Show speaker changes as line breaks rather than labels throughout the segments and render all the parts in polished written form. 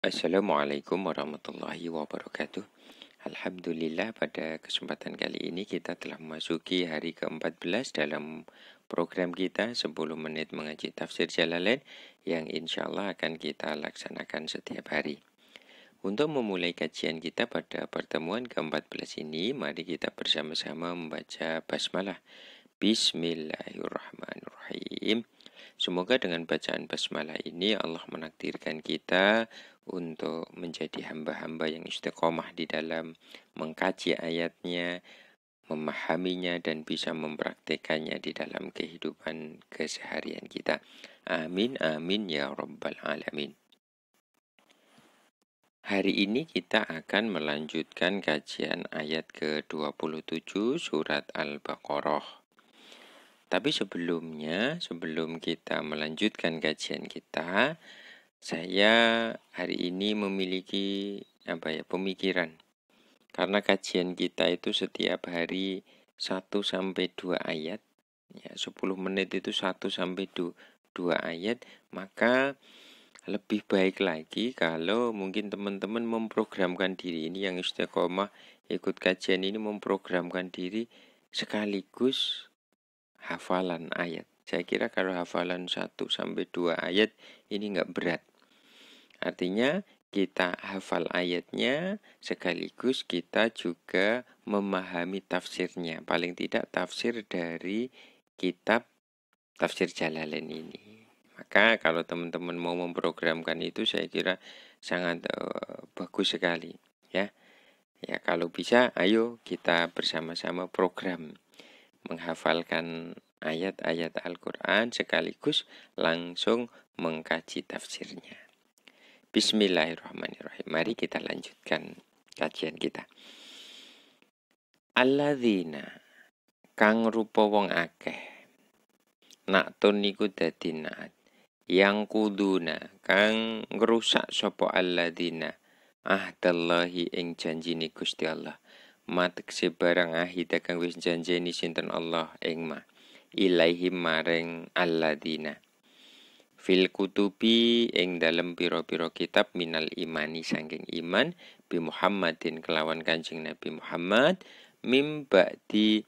Assalamualaikum warahmatullahi wabarakatuh. Alhamdulillah pada kesempatan kali ini kita telah memasuki hari ke-14 dalam program kita 10 menit mengaji tafsir Jalalain yang insya Allah akan kita laksanakan setiap hari. Untuk memulai kajian kita pada pertemuan ke-14 ini, mari kita bersama-sama membaca basmalah. Bismillahirrahmanirrahim. Semoga dengan bacaan basmalah ini Allah menakdirkan kita untuk menjadi hamba-hamba yang istiqomah di dalam mengkaji ayatnya, memahaminya dan bisa mempraktekannya di dalam kehidupan keseharian kita. Amin, amin ya rabbal alamin. Hari ini kita akan melanjutkan kajian ayat ke-27 surat Al-Baqarah. Tapi sebelum kita melanjutkan kajian kita, saya hari ini memiliki pemikiran. Karena kajian kita itu setiap hari 1-2 ayat, ya 10 menit itu 1-2 ayat, maka lebih baik lagi kalau mungkin teman-teman memprogramkan diri ini yang istiqomah ikut kajian ini memprogramkan diri sekaligus hafalan ayat. Saya kira kalau hafalan 1-2 ayat ini enggak berat. Artinya kita hafal ayatnya sekaligus kita juga memahami tafsirnya. Paling tidak tafsir dari kitab tafsir Jalalain ini. Maka kalau teman-teman mau memprogramkan itu saya kira sangat bagus sekali. Ya kalau bisa ayo kita bersama-sama program menghafalkan ayat-ayat Al-Quran sekaligus langsung mengkaji tafsirnya. Bismillahirrahmanirrahim. Mari kita lanjutkan kajian kita. Alladzina kang rupa wong akeh. Naktun niku dadi naat. Yang kuduna kang ngrusak sapa alladzina ahdallahi ing janjine Gusti Allah. Matekse barang ahida kang wis janjeni sinten Allah ing ma ilaihim maring alladzina fil kutubi ing dalem pira-pira kitab minal imani sangking iman bi Muhammadin kelawan Kanjeng Nabi Muhammad mim ba'di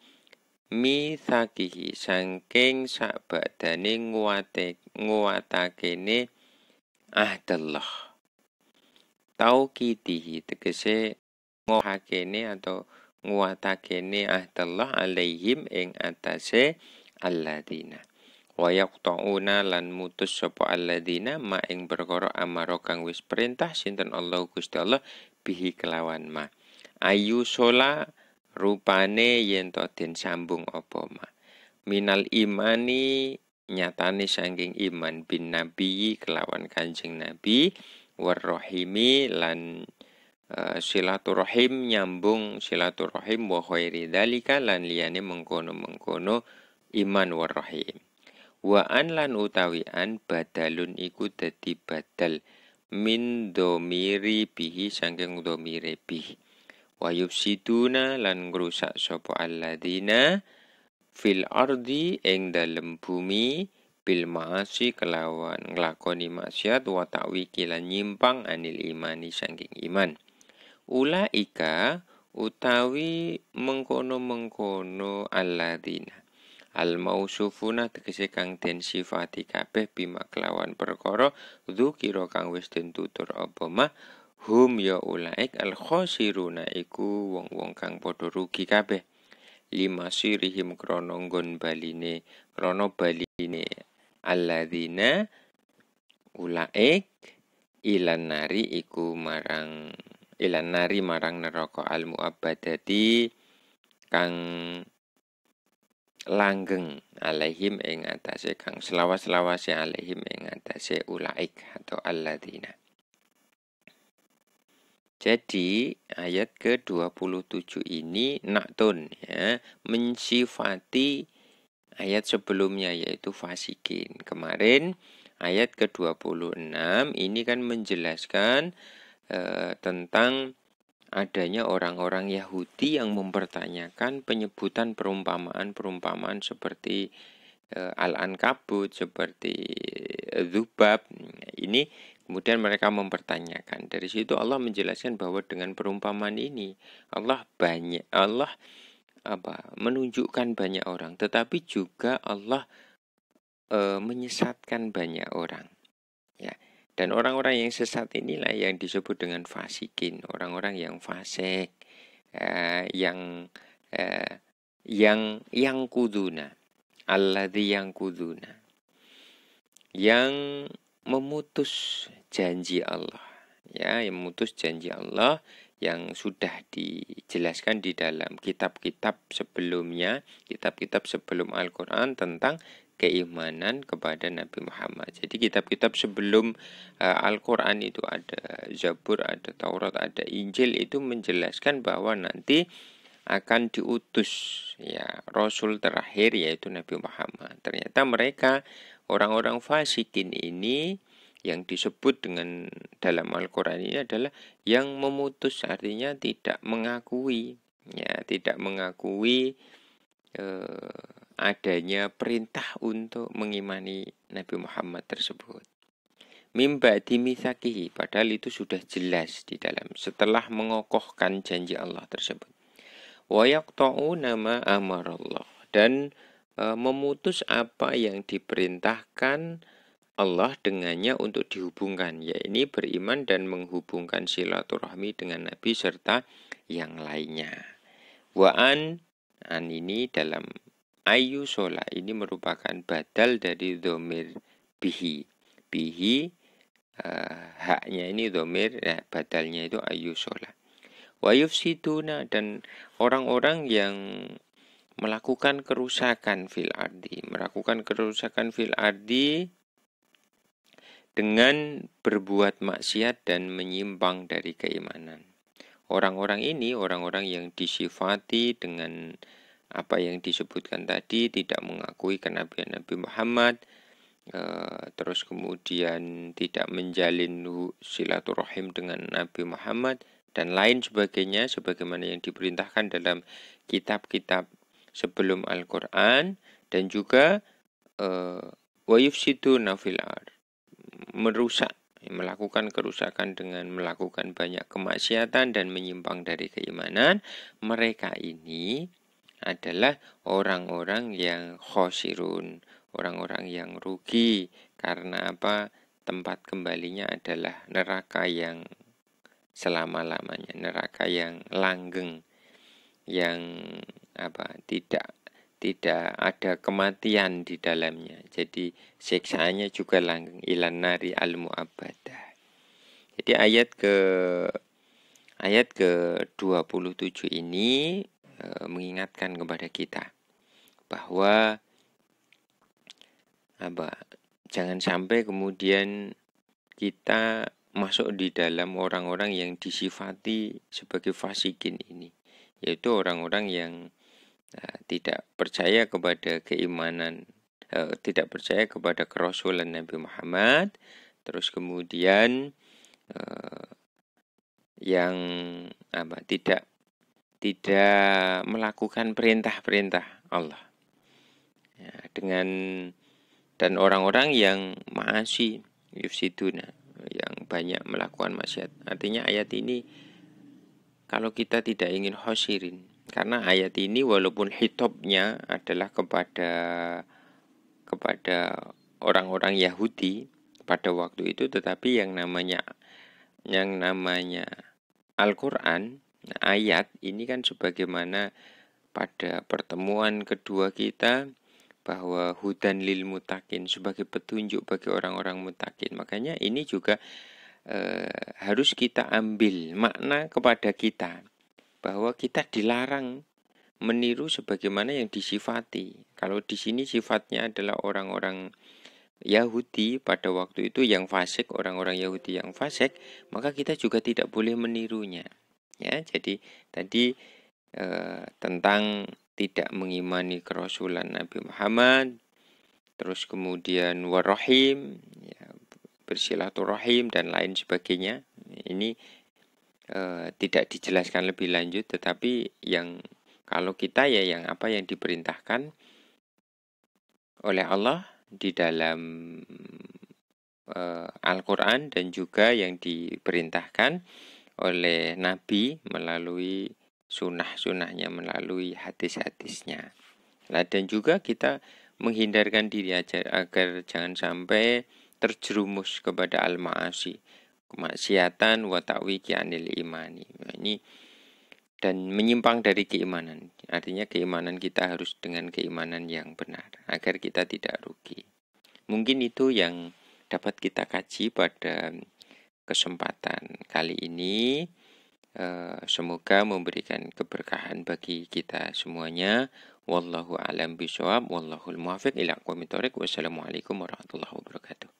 mitsakihi sangking sakbadane nguwatakene ahdallah tauqidihi tegese ngohakene atau nguwatakene ahdallah alaihim ing atase alladzina wa yaqta'una lan mutus sapa alladzina ma ing perkara amara kang wis perintah sinten Allah Gusti Allah bihi kelawan ma ayu sola rupane yen to den sambung apa ma minal imani nyatane saking iman bin nabi kelawan Kanjeng Nabi warrohimi lan silaturahim nyambung silaturahim wa khairi dzalika lan liyane mengkono-mengkono iman warrahim wa an lan utawi an badalun iku dadi badal min domiri bihi saking domire bihi wa yufsiduna lan ngrusak sapa alladzina fil ardi ing dalem bumi bil ma'asi kelawan nglakoni maksiat wa ta'wiki lan nyimpang anil imani saking iman. Ulaika utawi mengkono-mengkono alladzina al mausufuna tegese kang den sifati kabeh bima kelawan perkara dzukira kang wis den tutur apa mah hum ya ulaik al khosiruna iku wong-wong kang padha rugi kabeh lima sirihim krana nggon baline alladzina ulaik ilan nari iku marang neraka al muabbadati kang langgeng alaihim ing atase kang selawas-lawase alaihim ing atase ulaik atau alladzina. Jadi ayat ke-27 ini naktun ya, mensifati ayat sebelumnya yaitu fasikin. Kemarin ayat ke-26 ini kan menjelaskan tentang adanya orang-orang Yahudi yang mempertanyakan penyebutan perumpamaan seperti Al-Ankabut, seperti Dzubab. Ini Kemudian mereka mempertanyakan. Dari situ Allah menjelaskan bahwa dengan perumpamaan ini Allah menunjukkan banyak orang, tetapi juga Allah menyesatkan banyak orang. Ya. Dan orang-orang yang sesat inilah yang disebut dengan fasikin, orang-orang yang fasik, yang kuduna, alladzi yang kuduna, yang memutus janji Allah, ya, yang memutus janji Allah yang sudah dijelaskan di dalam kitab-kitab sebelumnya, kitab-kitab sebelum Al-Quran tentang keimanan kepada Nabi Muhammad. Jadi kitab-kitab sebelum Al-Quran itu ada Zabur, ada Taurat, ada Injil, itu menjelaskan bahwa nanti akan diutus ya Rasul terakhir yaitu Nabi Muhammad. Ternyata mereka orang-orang fasikin ini yang disebut dengan dalam Al-Quran ini adalah yang memutus, artinya tidak mengakui, ya, tidak mengakui adanya perintah untuk mengimani Nabi Muhammad tersebut. Mimba dimithakihi, padahal itu sudah jelas di dalam setelah mengokohkan janji Allah tersebut. Wa yaqta'una ma amarallah, dan memutus apa yang diperintahkan Allah dengannya untuk dihubungkan, yaitu beriman dan menghubungkan silaturahmi dengan Nabi serta yang lainnya. Wa'an ini dalam ayu shola ini merupakan badal dari dhamir bihi. Bihi haknya ini dhamir, ya, badalnya itu ayu shola. Wa yufsiduna, dan orang-orang yang melakukan kerusakan fil ardi, dengan berbuat maksiat dan menyimpang dari keimanan. Orang-orang ini orang-orang yang disifati dengan apa yang disebutkan tadi, tidak mengakui kenabian Nabi Muhammad, terus kemudian tidak menjalin silaturahim dengan Nabi Muhammad dan lain sebagainya, sebagaimana yang diperintahkan dalam kitab-kitab sebelum Al-Quran, dan juga wa yufsiduna fil ard, melakukan kerusakan dengan melakukan banyak kemaksiatan dan menyimpang dari keimanan. Mereka ini adalah orang-orang yang khosirun, orang-orang yang rugi. Karena apa? Tempat kembalinya adalah neraka yang selama-lamanya, neraka yang langgeng, yang tidak ada kematian di dalamnya. Jadi siksaannya juga langgeng, ilan nari al-mu'abbadah. Jadi ayat ke-27 ini mengingatkan kepada kita bahwa jangan sampai kemudian kita masuk di dalam orang-orang yang disifati sebagai fasikin ini, yaitu orang-orang yang tidak percaya kepada keimanan, tidak percaya kepada kerasulan Nabi Muhammad, terus kemudian yang tidak melakukan perintah-perintah Allah, ya, dan orang-orang yang ma'asi yufsiduna, yang banyak melakukan maksiat. Artinya ayat ini kalau kita tidak ingin khosirin, karena ayat ini walaupun hitobnya adalah kepada orang-orang Yahudi pada waktu itu, tetapi yang namanya Al-Quran, ayat ini kan sebagaimana pada pertemuan kedua kita, bahwa hudan lil mutakin, sebagai petunjuk bagi orang-orang mutakin. Makanya ini juga harus kita ambil makna kepada kita, bahwa kita dilarang meniru sebagaimana yang disifati. Kalau di sini sifatnya adalah orang-orang Yahudi pada waktu itu yang fasik, orang-orang Yahudi yang fasik, maka kita juga tidak boleh menirunya. Ya, jadi tadi tentang tidak mengimani kerasulan Nabi Muhammad, terus kemudian warahim, ya, bersilaturahim dan lain sebagainya. Ini tidak dijelaskan lebih lanjut, tetapi yang kalau kita ya yang apa yang diperintahkan oleh Allah di dalam Al-Quran dan juga yang diperintahkan oleh Nabi melalui sunnah-sunnahnya, melalui hadis-hadisnya. Dan juga kita menghindarkan diri agar jangan sampai terjerumus kepada al-ma'asi, kemaksiatan wa ta'wiki anil imani. Ini dan menyimpang dari keimanan. Artinya keimanan kita harus dengan keimanan yang benar agar kita tidak rugi. Mungkin itu yang dapat kita kaji pada kesempatan kali ini. Semoga memberikan keberkahan bagi kita semuanya. Wallahu a'lam bishawab, wallahul muwaffiq ila aqwamit thoriq. Wassalamualaikum warahmatullahi wabarakatuh.